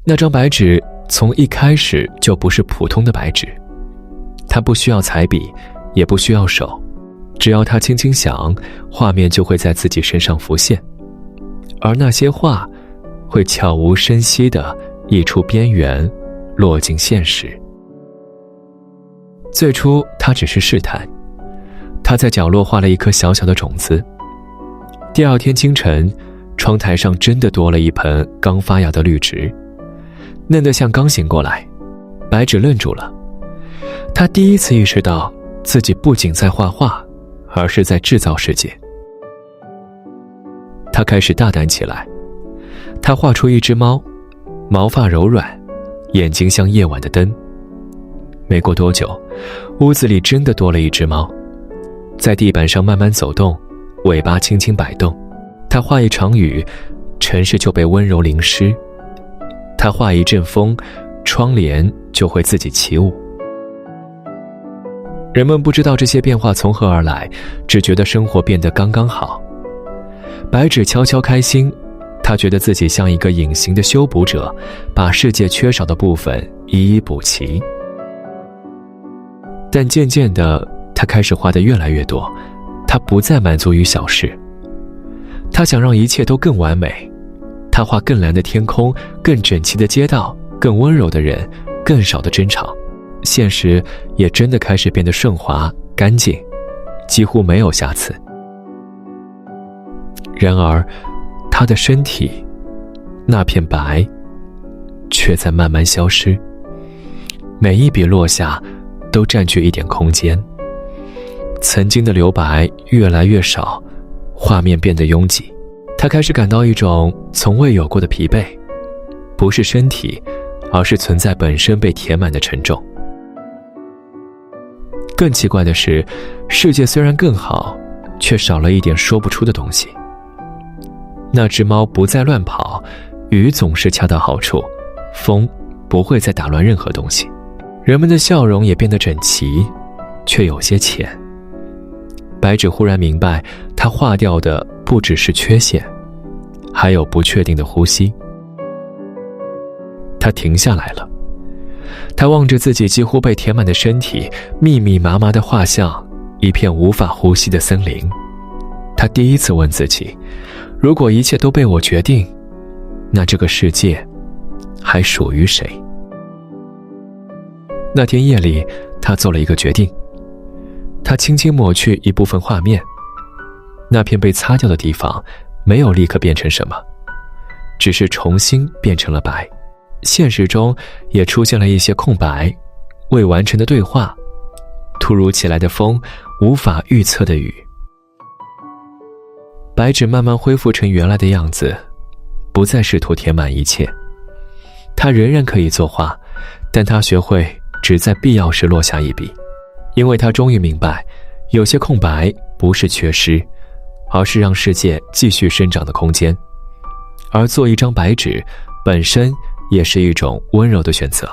那张白纸从一开始就不是普通的白纸，它不需要彩笔，也不需要手，只要他轻轻想，画面就会在自己身上浮现，而那些画会悄无声息地溢出边缘，落进现实。最初他只是试探，他在角落画了一颗小小的种子。第二天清晨，窗台上真的多了一盆刚发芽的绿植，嫩得像刚醒过来。白纸愣住了，他第一次意识到自己不仅在画画，而是在制造世界。他开始大胆起来，他画出一只猫，毛发柔软，眼睛像夜晚的灯。没过多久，屋子里真的多了一只猫，在地板上慢慢走动，尾巴轻轻摆动。他画一场雨，城市就被温柔淋湿；他画一阵风，窗帘就会自己起舞。人们不知道这些变化从何而来，只觉得生活变得刚刚好。白纸悄悄开心，他觉得自己像一个隐形的修补者，把世界缺少的部分一一补齐。但渐渐的，他开始画得越来越多，他不再满足于小事，他想让一切都更完美。他画更蓝的天空，更整齐的街道，更温柔的人，更少的争吵。现实也真的开始变得顺滑干净，几乎没有瑕疵。然而他的身体那片白却在慢慢消失，每一笔落下都占据一点空间，曾经的留白越来越少，画面变得拥挤。他开始感到一种从未有过的疲惫，不是身体，而是存在本身被填满的沉重。更奇怪的是，世界虽然更好，却少了一点说不出的东西。那只猫不再乱跑，雨总是恰到好处，风不会再打乱任何东西。人们的笑容也变得整齐，却有些浅。白纸忽然明白，他画掉的不只是缺陷，还有不确定的呼吸。他停下来了，他望着自己几乎被填满的身体，密密麻麻的画像，一片无法呼吸的森林。他第一次问自己，如果一切都被我决定，那这个世界还属于谁？那天夜里，他做了一个决定，他轻轻抹去一部分画面，那片被擦掉的地方没有立刻变成什么，只是重新变成了白。现实中也出现了一些空白，未完成的对话，突如其来的风，无法预测的雨。白纸慢慢恢复成原来的样子，不再试图填满一切。他仍然可以作画，但他学会只在必要时落下一笔，因为他终于明白，有些空白不是缺失，而是让世界继续生长的空间。而做一张白纸本身也是一种温柔的选择。